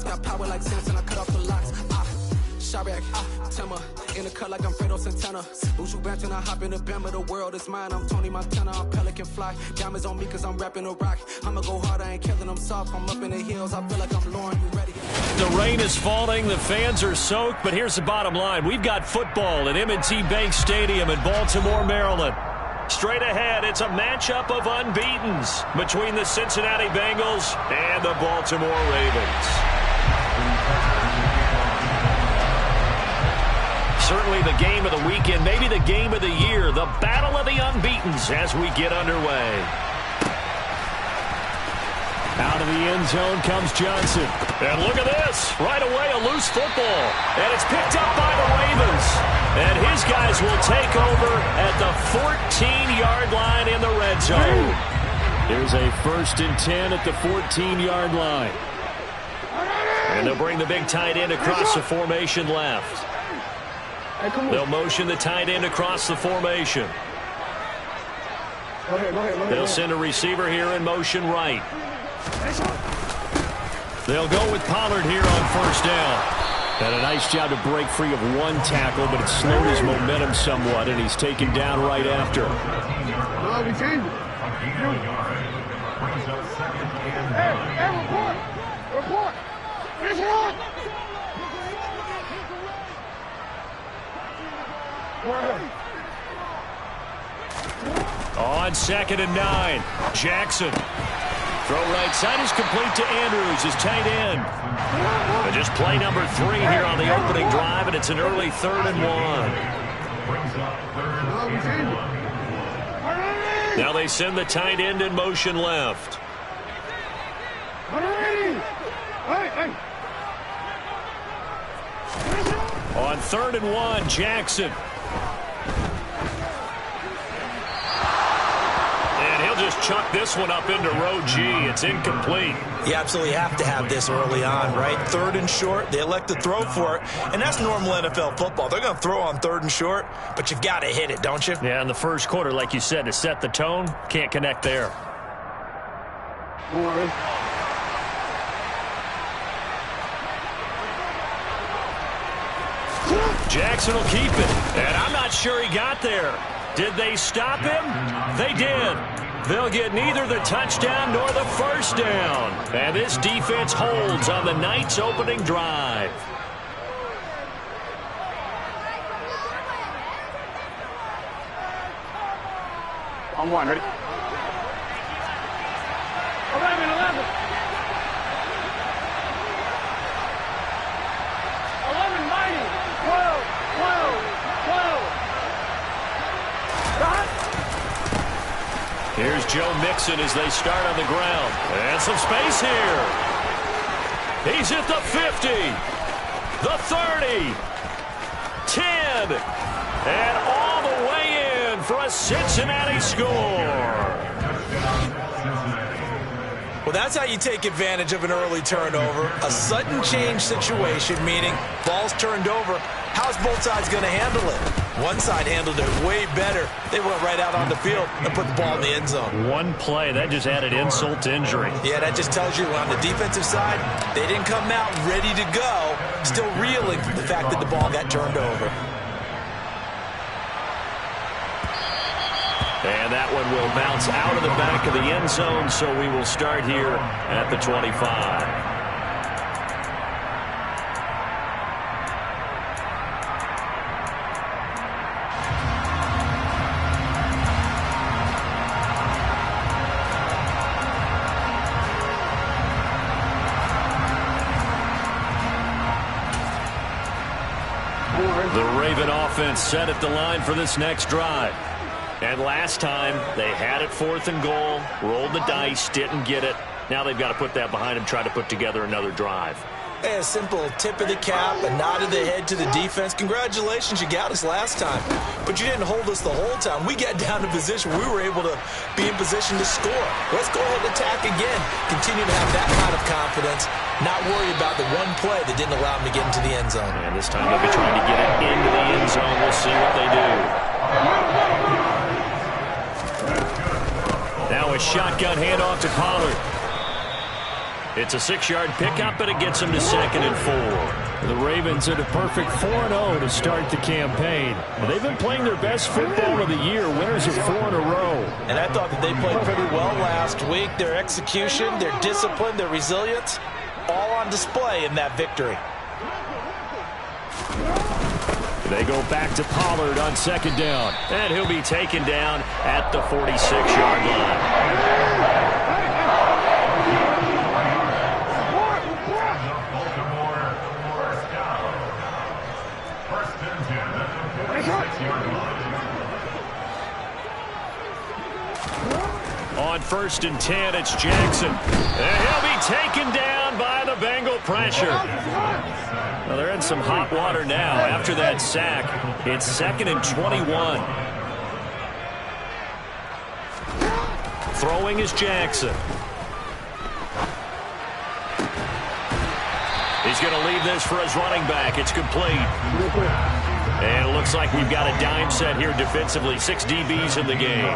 got power like Samson, I cut off the locks. Chirac, Timmer, in the cut like I'm Fredo Santana. Buju Banton, I hop in the Bama, the world is mine. I'm Tony Montana, I'm Pelican Fly. Diamonds on me cause I'm rapping a rock. I'ma go hard, I ain't killing them soft. I'm up in the hills, I feel like I'm Lauren, you ready? The rain is falling, the fans are soaked, but here's the bottom line. We've got football at M&T Bank Stadium in Baltimore, Maryland. Straight ahead, it's a matchup of unbeatens between the Cincinnati Bengals and the Baltimore Ravens. Certainly the game of the weekend, maybe the game of the year, the battle of the unbeatens as we get underway. Out of the end zone comes Johnson. And look at this. Right away, a loose football. And it's picked up by the Ravens. And his guys will take over at the 14-yard line in the red zone. There's a 1st and 10 at the 14-yard line. And they'll bring the big tight end across the formation left. They'll motion the tight end across the formation. They'll send a receiver here in motion right. They'll go with Pollard here on 1st down. And a nice job to break free of one tackle, but it slowed his momentum somewhat, and he's taken down right after. Report! On 2nd and 9, Jackson. Throw right side is complete to Andrews, his tight end. And just play number 3 here on the opening drive, and it's an early 3rd and 1. Now they send the tight end in motion left. On 3rd and 1, Jackson. Just chuck this one up into row G. It's incomplete. You absolutely have to have this early on, right? 3rd and short, they elect to throw for it, and that's normal NFL football. They're going to throw on 3rd and short, but you've got to hit it, don't you? Yeah, in the first quarter, like you said, to set the tone, can't connect there. Jackson will keep it, and I'm not sure he got there. Did they stop him? They did. They'll get neither the touchdown nor the 1st down. And this defense holds on the night's opening drive. On 1, ready? 11, 11. 11, mighty. 12, 12, 12. Here's Joe Mixon as they start on the ground. And some space here. He's at the 50, the 30, 10, and all the way in for a Cincinnati score. Well, that's how you take advantage of an early turnover. A sudden change situation, meaning ball's turned over. How's both sides going to handle it? One side handled it way better. They went right out on the field and put the ball in the end zone. One play, that just added insult to injury. Yeah, that just tells you on the defensive side, they didn't come out ready to go, still reeling from the fact that the ball got turned over. And that one will bounce out of the back of the end zone, so we will start here at the 25. The Raven offense set at the line for this next drive. And last time, they had it 4th and goal, rolled the dice, didn't get it. Now they've got to put that behind them, try to put together another drive. Hey, a simple tip of the cap, a nod of the head to the defense. Congratulations, you got us last time. But you didn't hold us the whole time. We got down to position. We were able to be in position to score. Let's go ahead and attack again. Continue to have that kind of confidence. Not worry about the one play that didn't allow them to get into the end zone. And this time they'll be trying to get it into the end zone. We'll see what they do. Now a shotgun handoff to Pollard. It's a 6-yard pickup, and it gets them to 2nd and 4. The Ravens had a perfect 4-0 to start the campaign. They've been playing their best football of the year, winners of 4 in a row. And I thought that they played pretty well last week. Their execution, their discipline, their resilience, all on display in that victory. They go back to Pollard on 2nd down, and he'll be taken down at the 46-yard line. On 1st and 10, it's Jackson. And he'll be taken down by the Bengal pressure. Well, they're in some hot water now after that sack. It's 2nd and 21. Throwing is Jackson. He's going to leave this for his running back. It's complete. And it looks like we've got a dime set here defensively. 6 DBs in the game.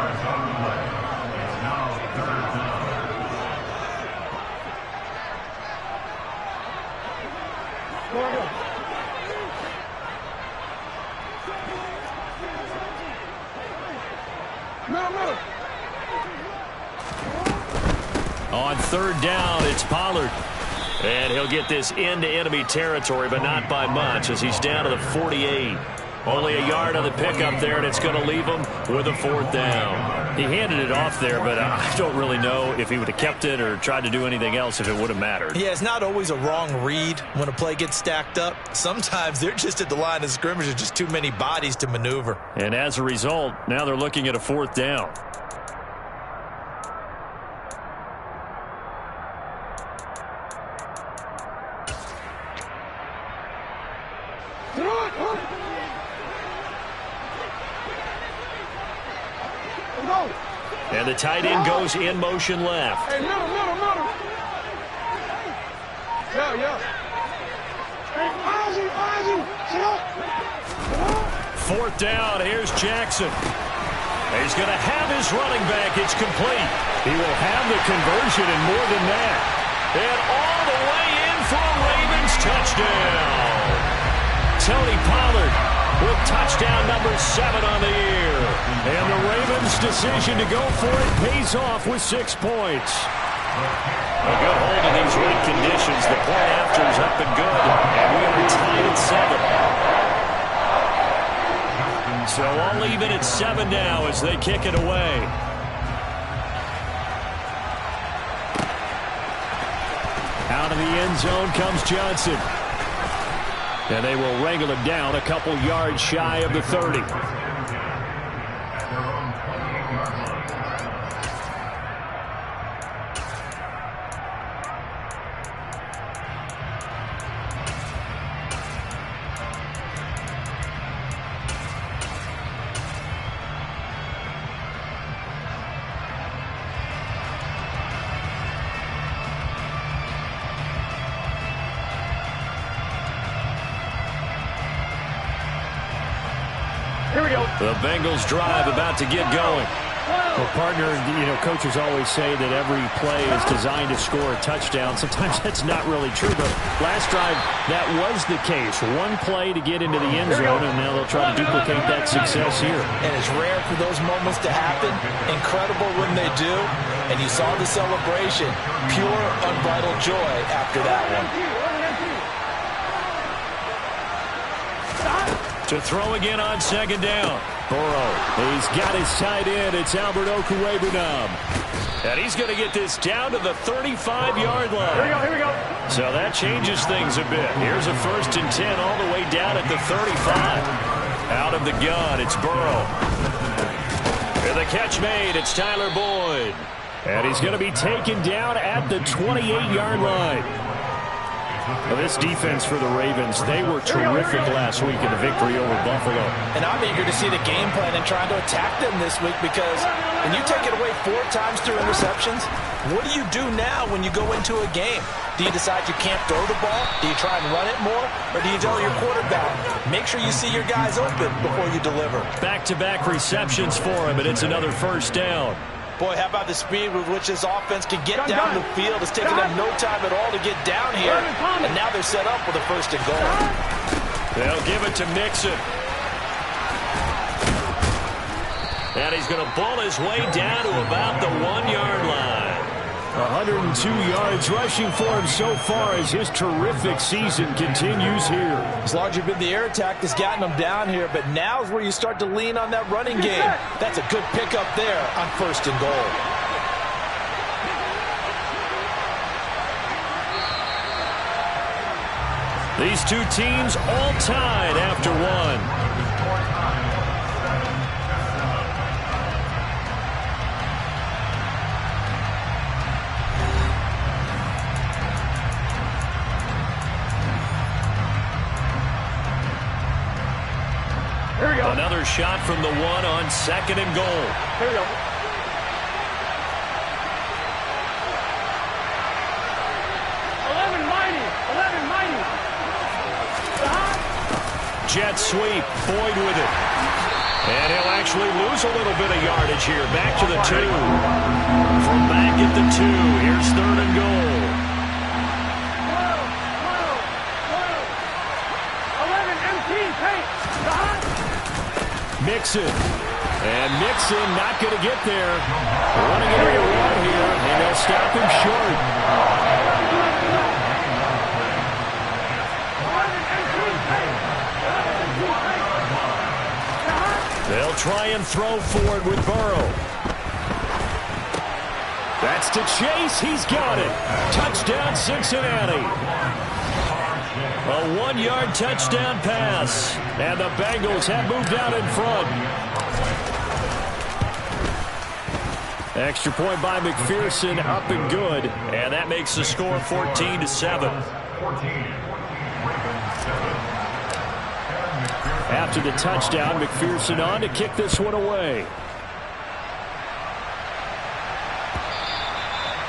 On 3rd down, it's Pollard. And he'll get this into enemy territory, but not by much as he's down to the 48. Only a yard on the pickup there, and it's going to leave him with a 4th down. He handed it off there, but I don't really know if he would have kept it or tried to do anything else if it would have mattered. Yeah, it's not always a wrong read when a play gets stacked up. Sometimes they're just at the line of scrimmage. There's just too many bodies to maneuver. And as a result, now they're looking at a 4th down. And the tight end goes in motion left. Hey, middle. Yeah. Hey, 4th down, here's Jackson. He's going to have his running back. It's complete. He will have the conversion and more than that. And all the way in for a Ravens touchdown. Tony Pollard with touchdown number 7 on the year. And the Ravens' decision to go for it pays off with 6 points. A good hold in these wet conditions. The point after is up and good. And we are tied at 7. So all even at 7 now as they kick it away. Out of the end zone comes Johnson. And they will wrangle him down a couple yards shy of the 30. The Bengals drive about to get going. Well, partner, coaches always say that every play is designed to score a touchdown. Sometimes that's not really true, but last drive, that was the case. One play to get into the end zone, and now they'll try to duplicate that success here. And it's rare for those moments to happen. Incredible when they do. And you saw the celebration. Pure, unbridled joy after that one. To throw again on 2nd down. Burrow, he's got his tight end. It's Albert Okwuegbunam. And he's going to get this down to the 35-yard line. Here we go. So that changes things a bit. Here's a 1st and 10 all the way down at the 35. Out of the gun, it's Burrow. And the catch made, it's Tyler Boyd. And he's going to be taken down at the 28-yard line. Well, this defense for the Ravens, they were terrific last week in the victory over Buffalo. And I'm eager to see the game plan and trying to attack them this week because when you take it away 4 times through interceptions, what do you do now when you go into a game? Do you decide you can't throw the ball? Do you try and run it more? Or do you tell your quarterback, make sure you see your guys open before you deliver? Back-to-back receptions for him, and it's another 1st down. Boy, how about the speed with which this offense can get down the field? It's taken them no time at all to get down here, and now they're set up with a 1st and goal. They'll give it to Mixon. And he's going to ball his way down to about the 1-yard line. 102 yards rushing for him so far as his terrific season continues here. It's largely been the air attack that's gotten them down here, but now's where you start to lean on that running game. That's a good pickup there on 1st and goal. These two teams all tied after one. Another shot from the 1 on 2nd and goal. Here we go. Jet sweep. Boyd with it. And he'll actually lose a little bit of yardage here. Back to the 2. From back at the 2. Here's 3rd and goal. 11 empty. Mixon. And Mixon not going to get there. Running into the wall here, and they'll stop him short. They'll try and throw for it with Burrow. That's to Chase. He's got it. Touchdown, Cincinnati. A 1-yard touchdown pass. And the Bengals have moved out in front. Extra point by McPherson, up and good. And that makes the score 14-7. After the touchdown, McPherson on to kick this one away.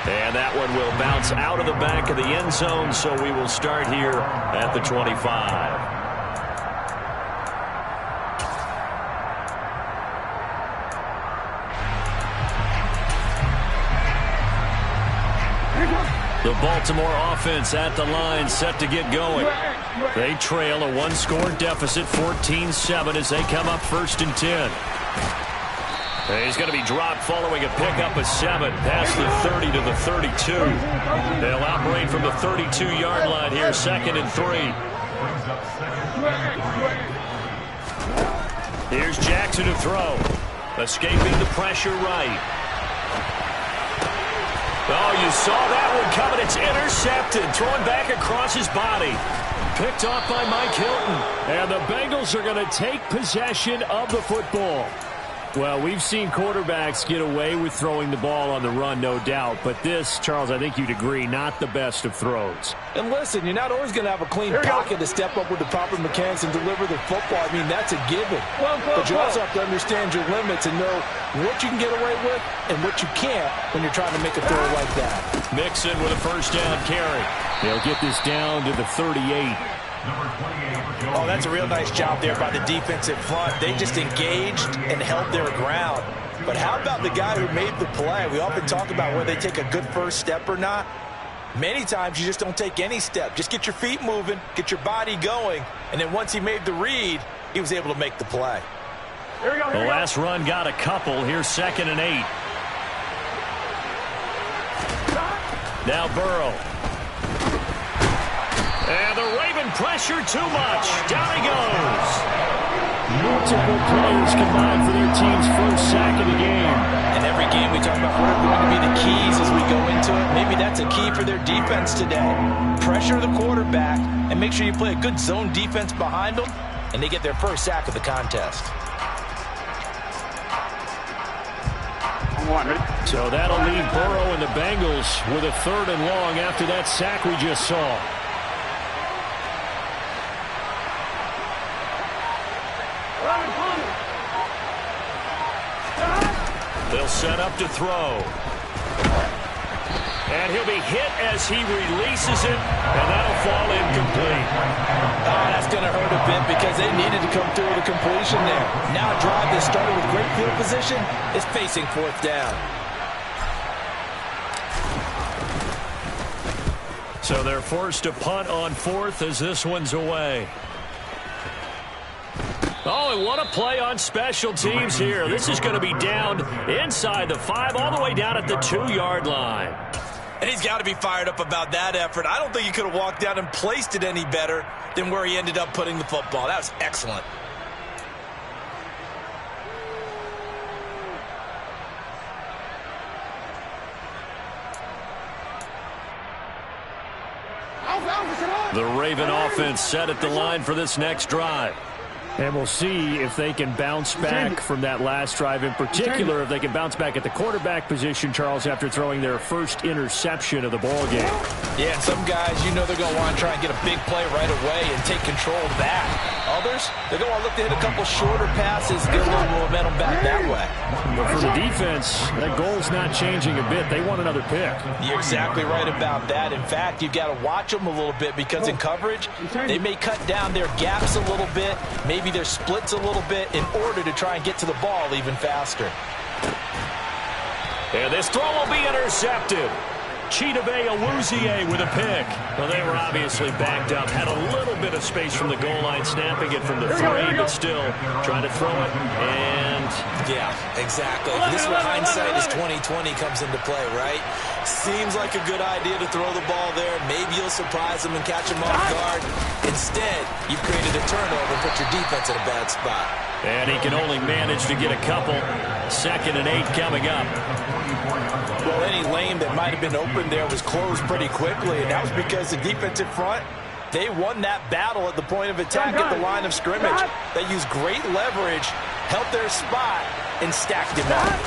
And that one will bounce out of the back of the end zone, so we will start here at the 25. The Baltimore offense at the line, set to get going. They trail a 1-score deficit, 14-7, as they come up 1st and 10. He's going to be dropped following a pickup of 7 past the 30 to the 32. They'll operate from the 32-yard line here, 2nd and 3. Here's Jackson to throw. Escaping the pressure right. Oh, you saw that one coming. It's intercepted. Thrown back across his body. Picked off by Mike Hilton. And the Bengals are going to take possession of the football. Well, we've seen quarterbacks get away with throwing the ball on the run, no doubt. But this, Charles, I think you'd agree, not the best of throws. And listen, you're not always going to have a clean pocket to step up with the proper mechanics and deliver the football. I mean, that's a given. But you also have to understand your limits and know what you can get away with and what you can't when you're trying to make a throw like that. Mixon with a 1st down carry. They'll get this down to the 38. Oh, that's a real nice job there by the defensive front. They just engaged and held their ground. But how about the guy who made the play? We often talk about whether they take a good first step or not. Many times you just don't take any step. Just get your feet moving, get your body going, and then once he made the read, he was able to make the play. The last run got a couple. Here's 2nd and 8. Now Burrow. And the Raven pressure too much. Down he goes. Multiple players combined for their team's 1st sack of the game. And every game we talk about what are going to be the keys as we go into it. Maybe that's a key for their defense today. Pressure the quarterback and make sure you play a good zone defense behind them, and they get their 1st sack of the contest. So that'll leave Burrow and the Bengals with a 3rd and long after that sack we just saw. They'll set up to throw. And he'll be hit as he releases it, and that'll fall incomplete. Oh, that's going to hurt a bit because they needed to come through with a completion there. Now a drive that started with great field position is facing 4th down. So they're forced to punt on 4th as this one's away. Oh, and what a play on special teams here. This is going to be down inside the 5, all the way down at the 2-yard line. And he's got to be fired up about that effort. I don't think he could have walked down and placed it any better than where he ended up putting the football. That was excellent. The Raven offense set at the line for this next drive. And we'll see if they can bounce back from that last drive, in particular if they can bounce back at the quarterback position, Charles, after throwing their first interception of the ball game. Yeah, and some guys, you know they're going to want to try and get a big play right away and take control of that. Others, they're going to want to look to hit a couple shorter passes, get a little momentum back that way. But for the defense, that goal's not changing a bit. They want another pick. You're exactly right about that. In fact, you've got to watch them a little bit because in coverage, they may cut down their gaps a little bit, maybe their splits a little bit in order to try and get to the ball even faster. And this throw will be intercepted. Chidobe Awuzie with a pick. Well, they were obviously backed up, had a little bit of space from the goal line, snapping it from the 3, but still trying to throw it. And yeah, exactly. This is where hindsight is 20/20 comes into play, right? Seems like a good idea to throw the ball there. Maybe you'll surprise them and catch them off guard. Instead, you've created a turnover and put your defense in a bad spot. And he can only manage to get a couple. 2nd and 8 coming up. Well, any lane that might have been open there was closed pretty quickly, and that was because the defensive front, they won that battle at the point of attack at the line of scrimmage. They used great leverage, held their spot, and stacked him up.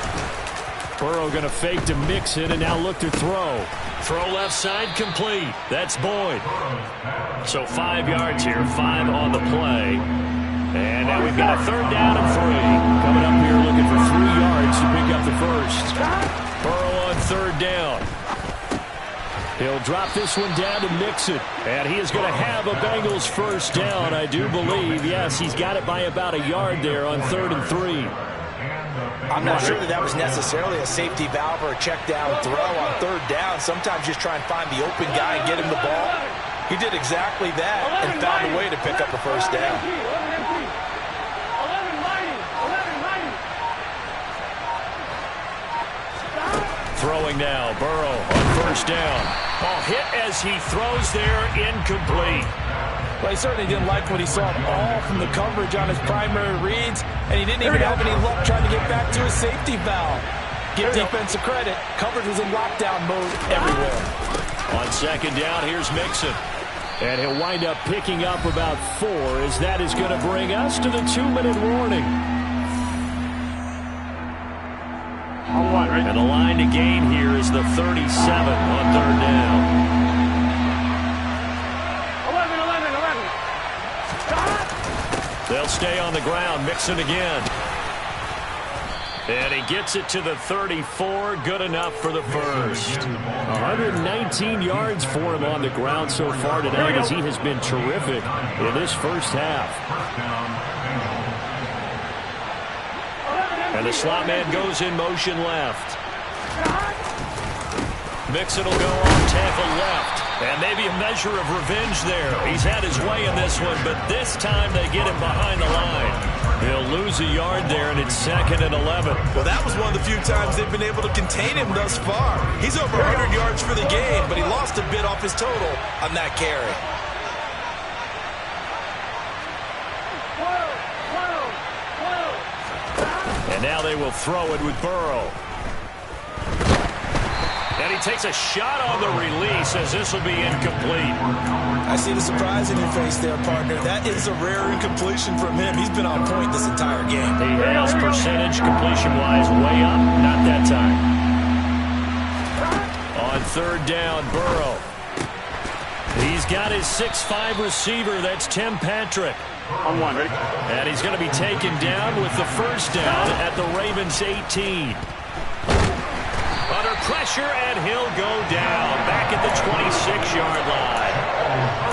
Burrow going to fake to mix it and now look to throw. Throw left side complete. That's Boyd. So 5 yards here, 5 on the play. And now we've got a 3rd down and 3. Coming up here looking for 3 yards to pick up the first. Burrow on 3rd down. He'll drop this one down to Mixon. And he is going to have a Bengals first down, I do believe. Yes, he's got it by about a yard there on 3rd and 3. I'm not sure that was necessarily a safety valve or a check down throw on 3rd down. Sometimes just try and find the open guy and get him the ball. He did exactly that and found a way to pick up a first down. Throwing now, Burrow on 1st down. Ball hit as he throws there, incomplete. Well, he certainly didn't like what he saw all from the coverage on his primary reads, and he didn't even have any luck trying to get back to his safety valve. Give defense a credit. Coverage was in lockdown mode everywhere. On 2nd down, here's Mixon. And he'll wind up picking up about 4 as that is going to bring us to the 2-minute warning. And the line to gain here is the 37 on 3rd down. 11. They'll stay on the ground. Mixon again. And he gets it to the 34. Good enough for the first. 119 yards for him on the ground so far tonight as he has been terrific in this first half. And the slot man goes in motion left. Mixon will go on tackle left. And maybe a measure of revenge there. He's had his way in this one, but this time they get him behind the line. They'll lose a yard there, and it's 2nd and 11. Well, that was one of the few times they've been able to contain him thus far. He's over 100 yards for the game, but he lost a bit off his total on that carry. And now they will throw it with Burrow. And he takes a shot on the release as this will be incomplete. I see the surprise in your face there, partner. That is a rare incompletion from him. He's been on point this entire game. He has percentage completion-wise way up. Not that time. On 3rd down, Burrow. He's got his 6'5" receiver. That's Tim Patrick. On 1, ready? And he's going to be taken down with the first down at the Ravens' 18. Under pressure, and he'll go down back at the 26-yard line.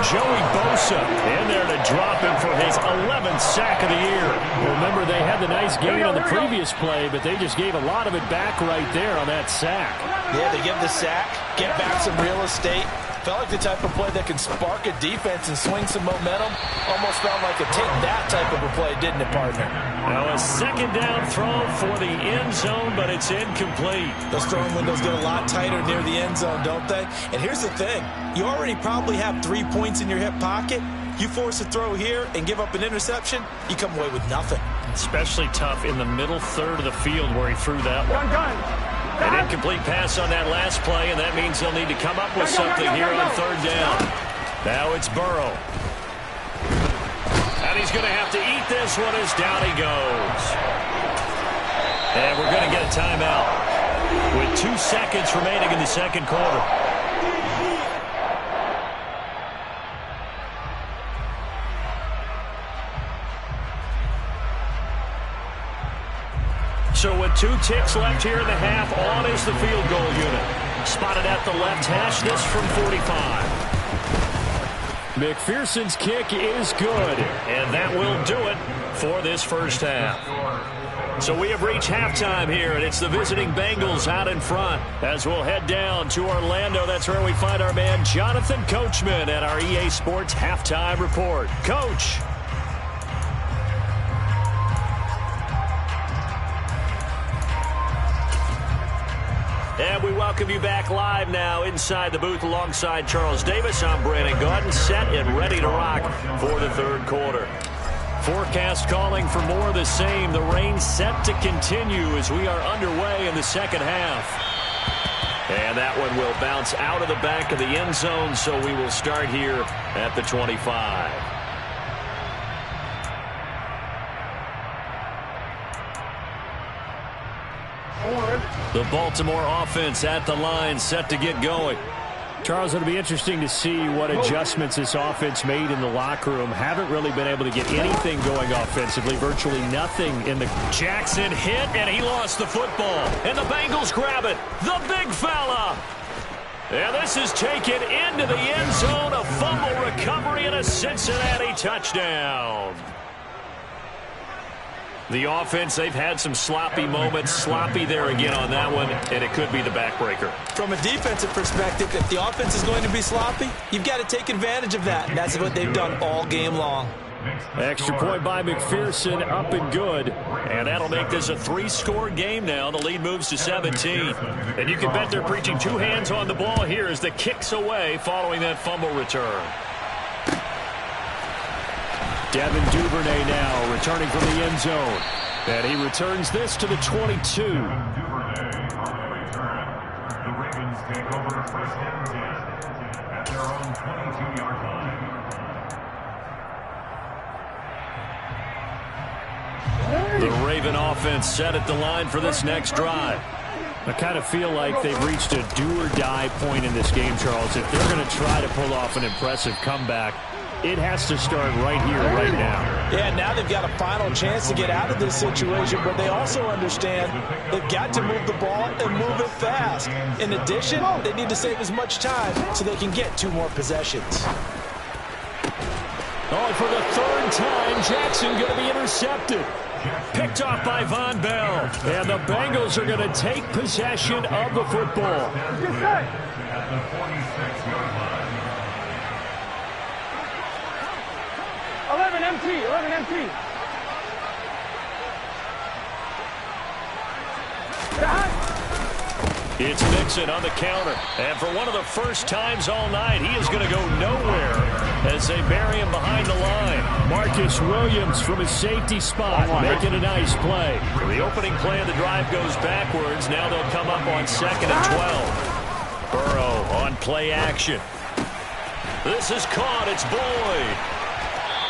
Joey Bosa in there to drop him for his 11th sack of the year. Remember, they had the nice gain on the previous play, but they just gave a lot of it back right there on that sack. Yeah, they give the sack, get back some real estate, Felt like the type of play that can spark a defense and swing some momentum. Almost felt like a take that type of a play, didn't it, partner? Now a second down throw for the end zone, but it's incomplete. Those throwing windows get a lot tighter near the end zone, don't they? And here's the thing. You already probably have 3 points in your hip pocket. You force a throw here and give up an interception, you come away with nothing. Especially tough in the middle third of the field where he threw that one. An incomplete pass on that last play, and that means they'll need to come up with something here on third down. Now it's Burrow. And he's going to have to eat this one as down he goes. And we're going to get a timeout with 2 seconds remaining in the second quarter. So with 2 ticks left here in the half, on is the field goal unit. Spotted at the left hash, this from 45. McPherson's kick is good, and that will do it for this first half. So we have reached halftime here, and it's the visiting Bengals out in front. As we'll head down to Orlando, that's where we find our man Jonathan Coachman at our EA Sports Halftime Report. Coach. And we welcome you back live now inside the booth alongside Charles Davis. I'm Brandon Gaudin, set and ready to rock for the third quarter. Forecast calling for more of the same. The rain set to continue as we are underway in the second half. And that one will bounce out of the back of the end zone, so we will start here at the 25. The Baltimore offense at the line, set to get going. Charles, it'll be interesting to see what adjustments this offense made in the locker room. Haven't really been able to get anything going offensively. Virtually nothing in the... Jackson hit, and he lost the football. And the Bengals grab it. The big fella. And this is taken into the end zone. A fumble recovery and a Cincinnati touchdown. The offense, they've had some sloppy moments. Sloppy there again on that one, and it could be the backbreaker. From a defensive perspective, if the offense is going to be sloppy, you've got to take advantage of that, and that's what they've done all game long. Extra point by McPherson, up and good. And that'll make this a 3-score game now. The lead moves to 17. And you can bet they're preaching 2 hands on the ball here as the kick's away following that fumble return. Devin Duvernay now returning from the end zone. And he returns this to the 22. The Ravens take over first and 10 at their own 22-yard line. The Raven offense set at the line for this next drive. I kind of feel like they've reached a do-or-die point in this game, Charles. If they're going to try to pull off an impressive comeback, it has to start right here, right now. Yeah, now they've got a final chance to get out of this situation, but they also understand they've got to move the ball and move it fast. In addition, they need to save as much time so they can get 2 more possessions. Oh, for the 3rd time, Jackson going to be intercepted. Picked off by Von Bell. And the Bengals are going to take possession of the football. At the 46-yard line. 11 MT. It's Mixon on the counter. And for one of the first times all night, he is going to go nowhere as they bury him behind the line. Marcus Williams from his safety spot making a nice play. The opening play of the drive goes backwards. Now they'll come up on 2nd and 12. Burrow on play action. This is caught. It's Boyd.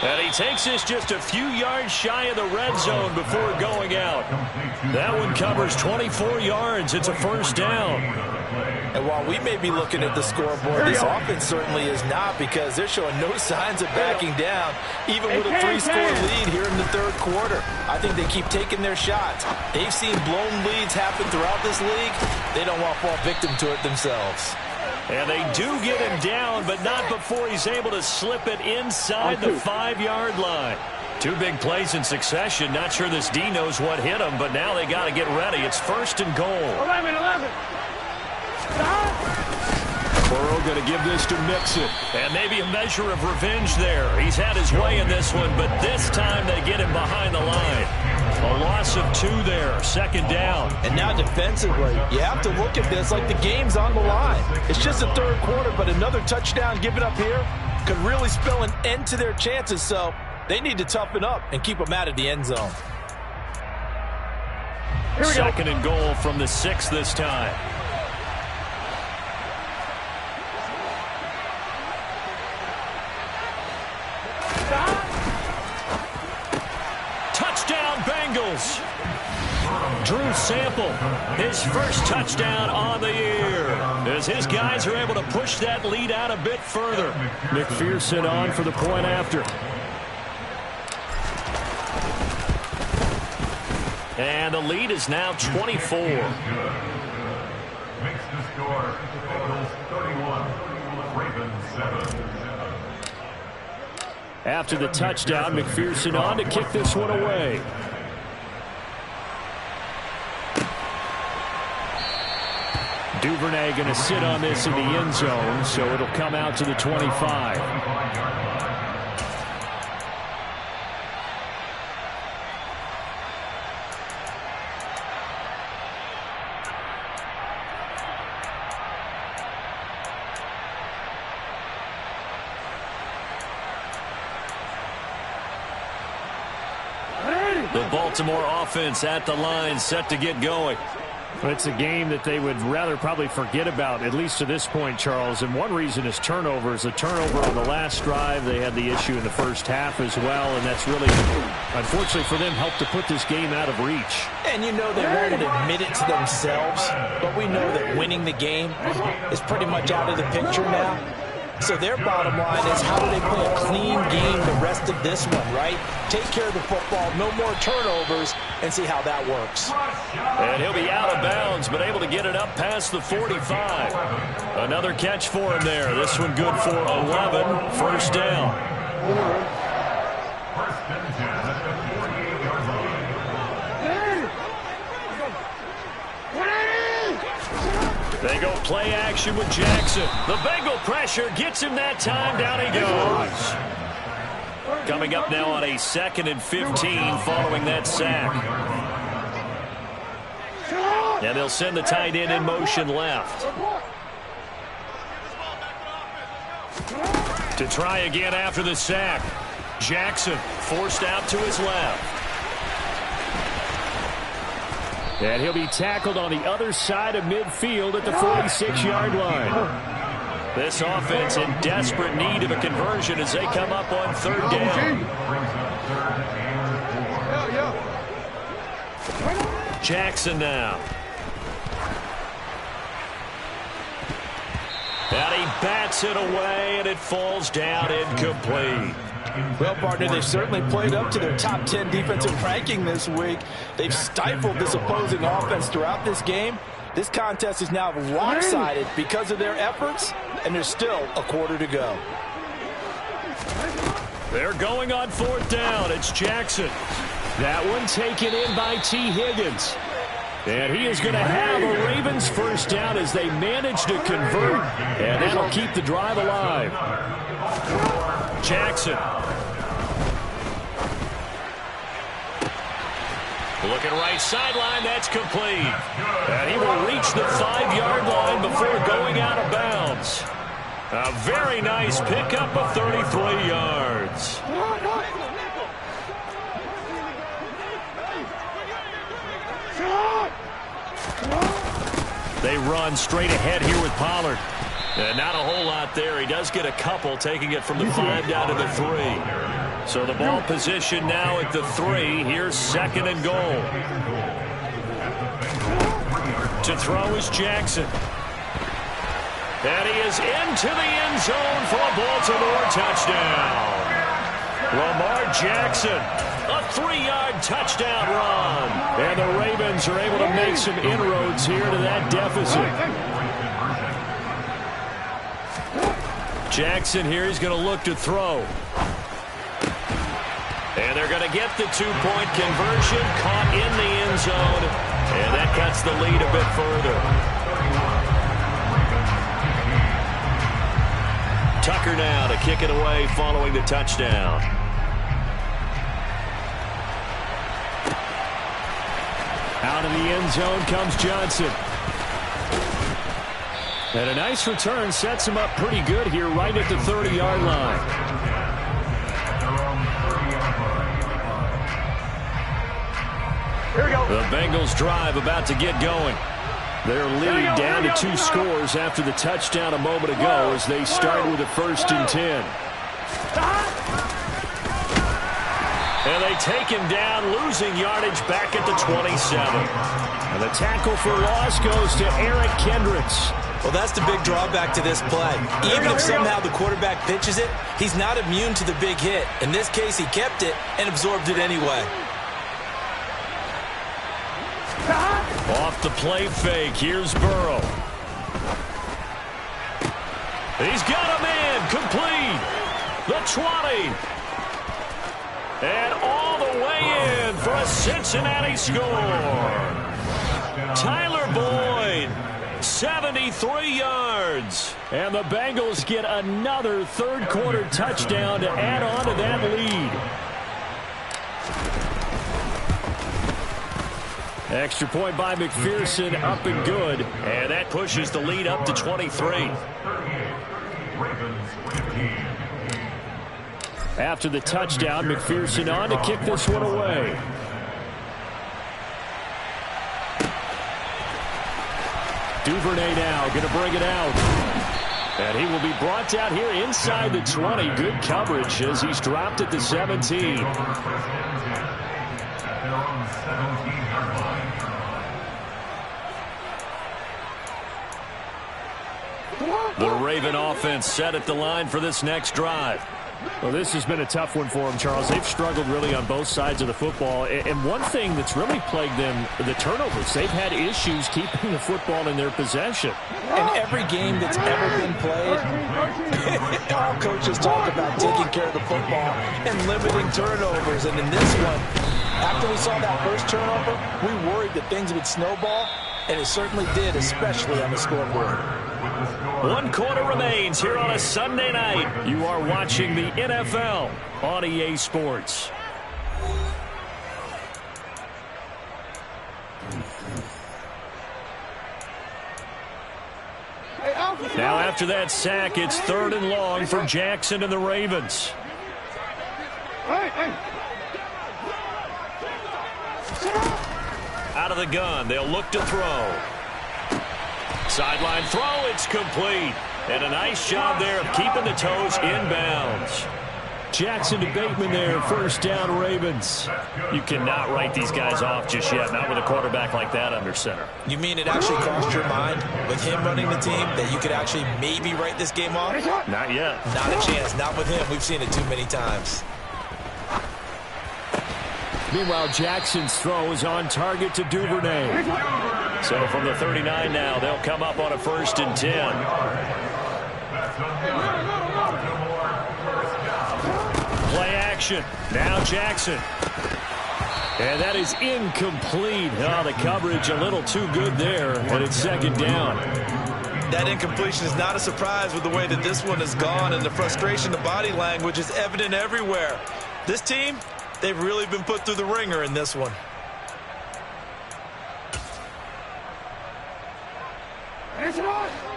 And he takes this just a few yards shy of the red zone before going out. That one covers 24 yards. It's a first down. And while we may be looking at the scoreboard, this offense certainly is not, because they're showing no signs of backing down, even with a 3-score lead here in the third quarter. I think they keep taking their shots. They've seen blown leads happen throughout this league. They don't want to fall victim to it themselves. And they do get him down, but not before he's able to slip it inside the 5-yard line. 2 big plays in succession. Not sure this D knows what hit him, but now they got to get ready. It's 1st and goal. 11. Burrow going to give this to Mixon. And maybe a measure of revenge there. He's had his way in this one, but this time they get him behind the line. A loss of 2 there, second down. And now defensively, you have to look at this like the game's on the line. It's just the third quarter, but another touchdown given up here could really spell an end to their chances, so they need to toughen up and keep them out of the end zone. Second and goal from the 6 this time. Touchdown Bengals. Drew Sample, his first touchdown on the year, as his guys are able to push that lead out a bit further. McPherson on for the point after. And the lead is now 24. Makes the score Bengals 31, Ravens 7. After the touchdown, McPherson on to kick this one away. Duvernay going to sit on this in the end zone, so it'll come out to the 25. The Baltimore offense at the line, set to get going. It's a game that they would rather probably forget about, at least to this point, Charles. And one reason is turnovers. A turnover on the last drive. They had the issue in the first half as well, and that's really, unfortunately for them, helped to put this game out of reach. And you know they won't admit it to themselves, but we know that winning the game is pretty much out of the picture now. So their bottom line is, how do they play a clean game the rest of this one, right? Take care of the football, no more turnovers, and see how that works. And he'll be out of bounds, but able to get it up past the 45. Another catch for him there. This one good for 11. First down. First and 10 at the 48-yard line. They go play action with Jackson. The Bengal pressure gets him that time. Down he goes. Coming up now on a 2nd and 15 following that sack. And they'll send the tight end in motion left. To try again after the sack. Jackson forced out to his left. And he'll be tackled on the other side of midfield at the 46-yard line. This offense in desperate need of a conversion as they come up on 3rd down. Jackson now. And he bats it away, and it falls down incomplete. Well, partner, they've certainly played up to their top 10 defensive ranking this week. They've stifled this opposing offense throughout this game. This contest is now lopsided because of their efforts, and there's still a quarter to go. They're going on 4th down. It's Jackson. That one taken in by T. Higgins. And he is going to have a Ravens first down as they manage to convert. And that'll keep the drive alive. Jackson. Looking right sideline, that's complete. And he will reach the 5-yard line before going out of bounds. A very nice pickup of 33 yards. They run straight ahead here with Pollard. And not a whole lot there. He does get a couple, taking it from the 5 down to the 3. So the ball position now at the 3. Here's 2nd and goal. To throw is Jackson. And he is into the end zone for a Baltimore touchdown. Lamar Jackson, a 3-yard touchdown run. And the Ravens are able to make some inroads here to that deficit. Jackson here is going to look to throw. And they're going to get the 2-point conversion, caught in the end zone. And that cuts the lead a bit further. Tucker now to kick it away following the touchdown. Out of the end zone comes Johnson. And a nice return sets him up pretty good here right at the 30-yard line. Here we go. The Bengals drive about to get going. Their lead down to 2 scores after the touchdown a moment ago as they start with a 1st and 10. And they take him down, losing yardage back at the 27. And the tackle for loss goes to Eric Kendricks. Well, that's the big drawback to this play. Even if somehow the quarterback pitches it, he's not immune to the big hit. In this case, he kept it and absorbed it anyway. Off the play fake, here's Burrow. He's got a man, complete. The 20. And all the way in for a Cincinnati score. Tyler Boyd, 73 yards. And the Bengals get another third-quarter touchdown to add on to that lead. Extra point by McPherson, up and good. And that pushes the lead up to 23. After the touchdown, McPherson on to kick this one away. Duvernay now going to bring it out. And he will be brought down here inside the 20. Good coverage as he's dropped at the 17. The Raven offense set at the line for this next drive. Well, this has been a tough one for them, Charles. They've struggled really on both sides of the football. And one thing that's really plagued them, the turnovers. They've had issues keeping the football in their possession. In every game that's ever been played, all coaches talk about taking care of the football and limiting turnovers. And in this one, after we saw that first turnover, we worried that things would snowball, and it certainly did, especially on the scoreboard. 1 quarter remains here on a Sunday night. You are watching the NFL on EA Sports. Now after that sack, it's 3rd and long for Jackson and the Ravens. Out of the gun, they'll look to throw. Sideline throw, it's complete. And a nice job there of keeping the toes inbounds. Jackson to Bateman there, 1st down Ravens. You cannot write these guys off just yet, not with a quarterback like that under center. You mean it actually crossed your mind with him running the team that you could actually maybe write this game off? Not yet. Not a chance, not with him. We've seen it too many times. Meanwhile, Jackson's throw is on target to Duvernay. So from the 39 now, they'll come up on a 1st and 10. Play action. Now Jackson. And that is incomplete. Oh, the coverage a little too good there, and it's 2nd down. That incompletion is not a surprise with the way that this one has gone, and the frustration, the body language is evident everywhere. This team, they've really been put through the ringer in this one.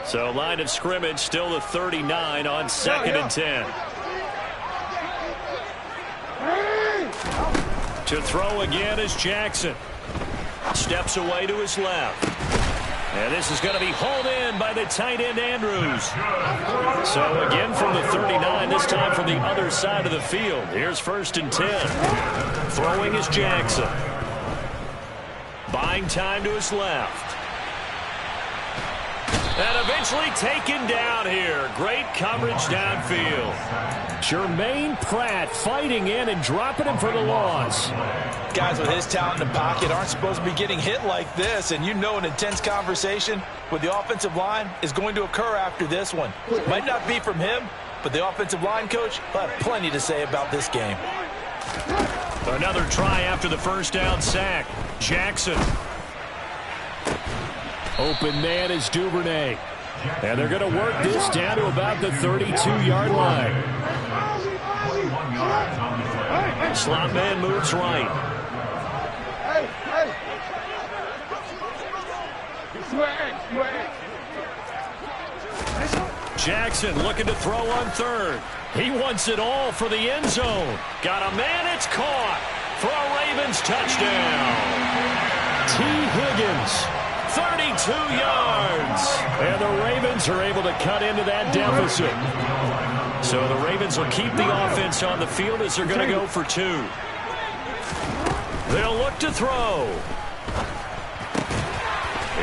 So line of scrimmage still the 39 on 2nd and 10. To throw again is Jackson. Steps away to his left. And this is going to be hauled in by the tight end Andrews. So again from the 39, this time from the other side of the field. Here's 1st and 10. Throwing is Jackson. Buying time to his left. And eventually taken down here. Great coverage downfield. Jermaine Pratt fighting in and dropping him for the loss. Guys with his talent in the pocket aren't supposed to be getting hit like this, and you know an intense conversation with the offensive line is going to occur after this one. Might not be from him, but the offensive line coach will have plenty to say about this game. Another try after the 1st down sack. Jackson. Open man is Duvernay. And they're going to work this down to about the 32-yard line. 21 yards on the play. Slot man moves right. Jackson looking to throw on third. He wants it all for the end zone. Got a man, it's caught for a Ravens touchdown. T. Higgins, 32 yards. And the Ravens are able to cut into that deficit. So the Ravens will keep the offense on the field as they're going to go for two. They'll look to throw.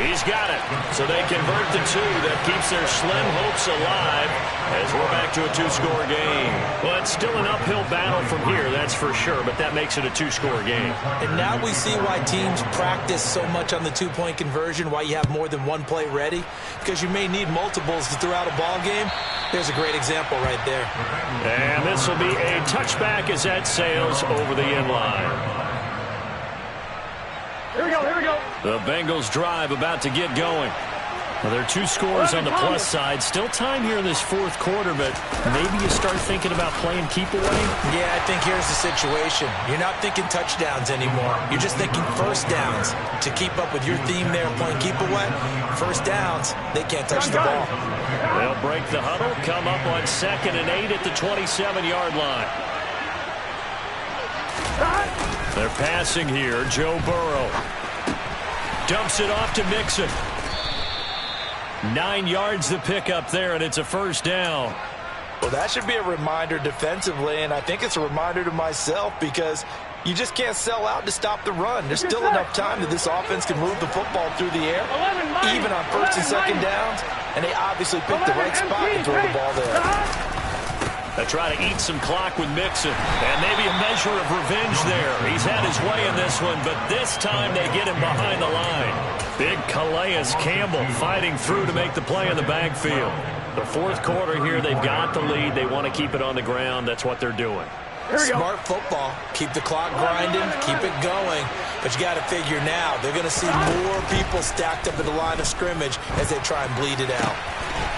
He's got it. So they convert the two. That keeps their slim hopes alive as we're back to a two-score game. Well, it's still an uphill battle from here, that's for sure, but that makes it a two-score game. And now we see why teams practice so much on the two-point conversion, why you have more than one play ready, because you may need multiples to throw out a ball game. There's a great example right there. And this will be a touchback as that sails over the end line. Here we go, here we go. The Bengals drive about to get going. Well, there are two scores on the plus side. Still time here in this fourth quarter, but maybe you start thinking about playing keep away? Yeah, I think here's the situation. You're not thinking touchdowns anymore. You're just thinking first downs. To keep up with your theme there, playing keep away, first downs, they can't touch the ball. They'll break the huddle, come up on 2nd and 8 at the 27-yard line. They're passing here. Joe Burrow dumps it off to Mixon. 9 yards to pick up there, and it's a first down. Well, that should be a reminder defensively, and I think it's a reminder to myself because you just can't sell out to stop the run. There's still enough time that this offense can move the football through the air, even on first and second downs, and they obviously picked the right spot to throw the ball there. They try to eat some clock with Mixon, and maybe a measure of revenge there. He's had his way in this one, but this time they get him behind the line. Big Calais Campbell fighting through to make the play in the backfield. The fourth quarter here, they've got the lead. They want to keep it on the ground. That's what they're doing. Smart football. Keep the clock grinding, keep it going. But you got to figure now, they're going to see more people stacked up at the line of scrimmage as they try and bleed it out.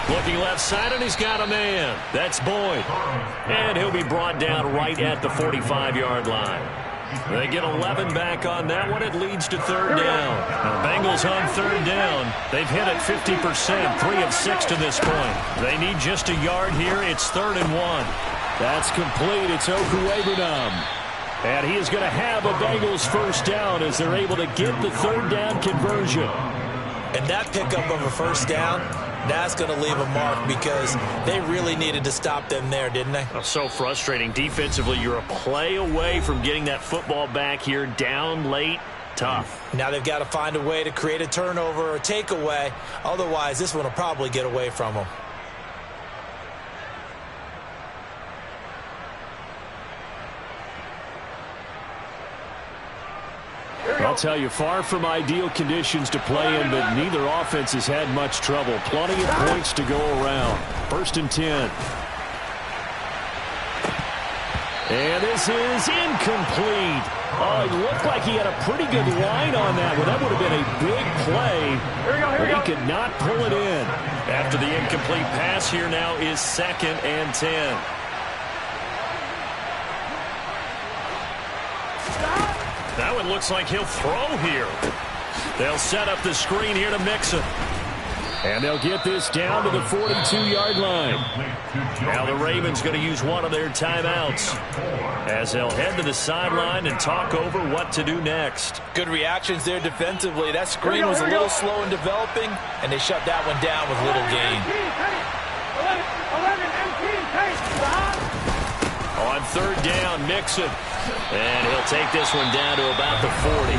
Looking left side, and he's got a man. That's Boyd. And he'll be brought down right at the 45-yard line. They get 11 back on that one. It leads to third down. Now, Bengals on third down. They've hit it 50%, 3 of 6 to this point. They need just a yard here. It's 3rd and 1. That's complete. It's Okuwebunam. And he is going to have a Bengals first down as they're able to get the third down conversion. And that pickup of a first down, that's going to leave a mark because they really needed to stop them there, didn't they? Oh, so frustrating. Defensively, you're a play away from getting that football back here down late. Tough. Now they've got to find a way to create a turnover or a takeaway. Otherwise, this one will probably get away from them. I'll tell you, far from ideal conditions to play in, but neither offense has had much trouble. Plenty of points to go around. 1st and 10. And this is incomplete. Oh, it looked like he had a pretty good line on that one. That would have been a big play. But he could not pull it in. After the incomplete pass, here now is 2nd and 10. That one looks like he'll throw here. They'll set up the screen here to Mixon. And they'll get this down to the 42-yard line. Now the Ravens going to use one of their timeouts as they'll head to the sideline and talk over what to do next. Good reactions there defensively. That screen was a little slow in developing, and they shut that one down with little gain. 11, On third down, Mixon. And he'll take this one down to about the 40.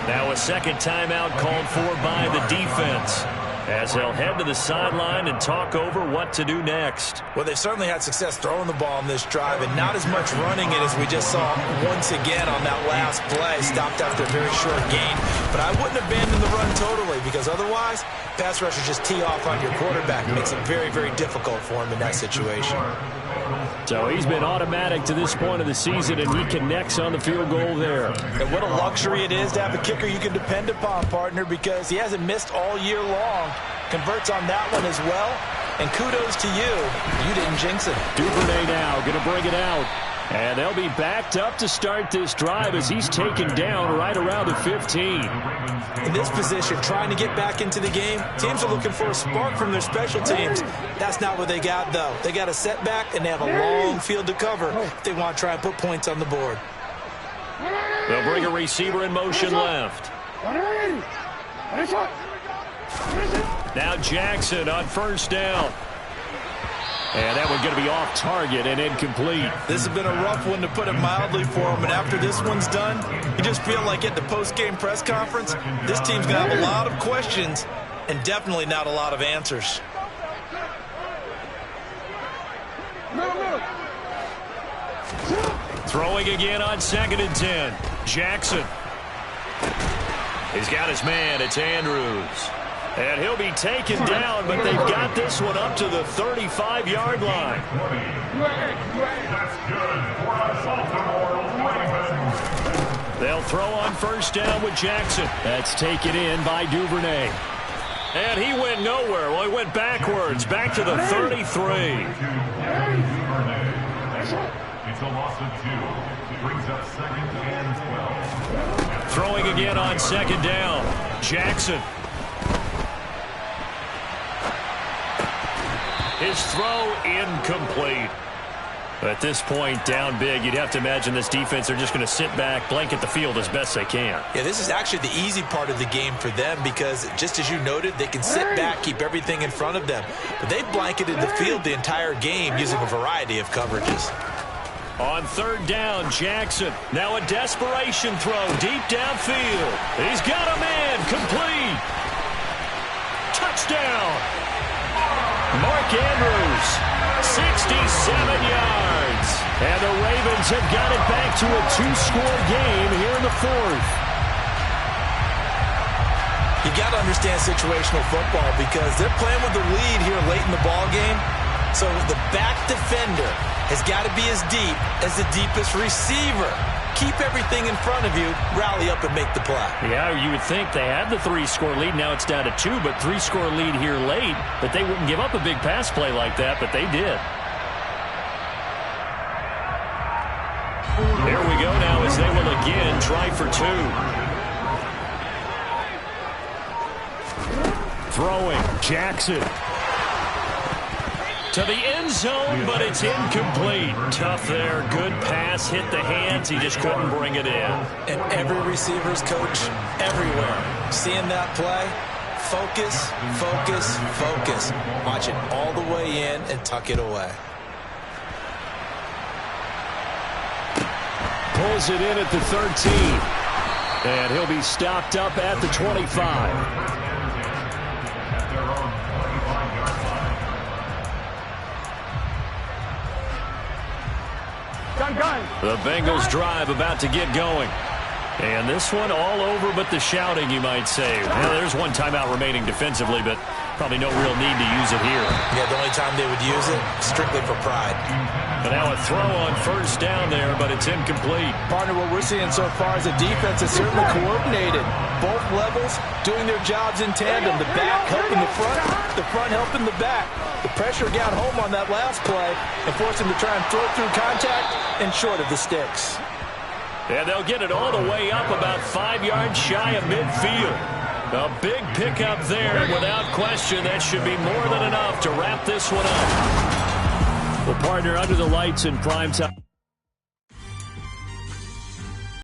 Now a second timeout called for by the defense as they'll head to the sideline and talk over what to do next. Well, they've certainly had success throwing the ball in this drive and not as much running it as we just saw once again on that last play. Stopped after a very short gain. But I wouldn't abandon the run totally because otherwise, pass rushers just tee off on your quarterback. It makes it very, very difficult for him in that situation. So he's been automatic to this point of the season, and he connects on the field goal there. And what a luxury it is to have a kicker you can depend upon, partner, because he hasn't missed all year long. Converts on that one as well. And kudos to you. You didn't jinx it. Duvernay now going to bring it out. And they'll be backed up to start this drive as he's taken down right around the 15. In this position, trying to get back into the game, teams are looking for a spark from their special teams. That's not what they got, though. They got a setback, and they have a long field to cover if they want to try and put points on the board. They'll bring a receiver in motion left. Now Jackson on first down. And that one's going to be off target and incomplete. This has been a rough one, to put it mildly, for him. And after this one's done, you just feel like at the post-game press conference, this team's going to have a lot of questions and definitely not a lot of answers. Throwing again on 2nd and 10. Jackson. He's got his man. It's Andrews. And he'll be taken down, but they've got this one up to the 35-yard line. That's good for the Baltimore Ravens. They'll throw on first down with Jackson. That's taken in by Duvernay. And he went nowhere. Well, he went backwards, back to the 33. It's a loss of 2. Brings up 2nd and 12. Throwing again on 2nd down. Jackson. His throw incomplete. At this point, down big, you'd have to imagine this defense are just going to sit back, blanket the field as best they can. Yeah, this is actually the easy part of the game for them because, just as you noted, they can sit back, keep everything in front of them. But they've blanketed the field the entire game using a variety of coverages. On 3rd down, Jackson. Now a desperation throw deep downfield. He's got a man. Complete. Touchdown. Mark Andrews, 67 yards. And the Ravens have got it back to a 2-score game here in the 4th. You got to understand situational football because they're playing with the lead here late in the ball game. So the back defender has got to be as deep as the deepest receiver. Keep everything in front of you, rally up and make the play. Yeah, you would think they had the 3-score lead. Now it's down to 2, but 3-score lead here late. But they wouldn't give up a big pass play like that, but they did. Here we go now as they will again try for 2. Throwing, Jackson. To the end zone, but it's incomplete. Tough there. Good pass. Hit the hands. He just couldn't bring it in. And every receiver's coach everywhere. Seeing that play, focus, focus, focus. Watch it all the way in and tuck it away. Pulls it in at the 13. And he'll be stopped up at the 25. The Bengals drive about to get going. And this one all over but the shouting, you might say. Well, there's one timeout remaining defensively, but probably no real need to use it here. Yeah, the only time they would use it, strictly for pride. But now a throw on first down there, but it's incomplete. Partner, what we're seeing so far is a defense that's certainly coordinated. Both levels doing their jobs in tandem. The back helping the front helping the back. The pressure got home on that last play and forced him to try and throw through contact and short of the sticks. And they'll get it all the way up about 5 yards shy of midfield. A big pickup there, and without question, that should be more than enough to wrap this one up. Well, partner, under the lights in prime time.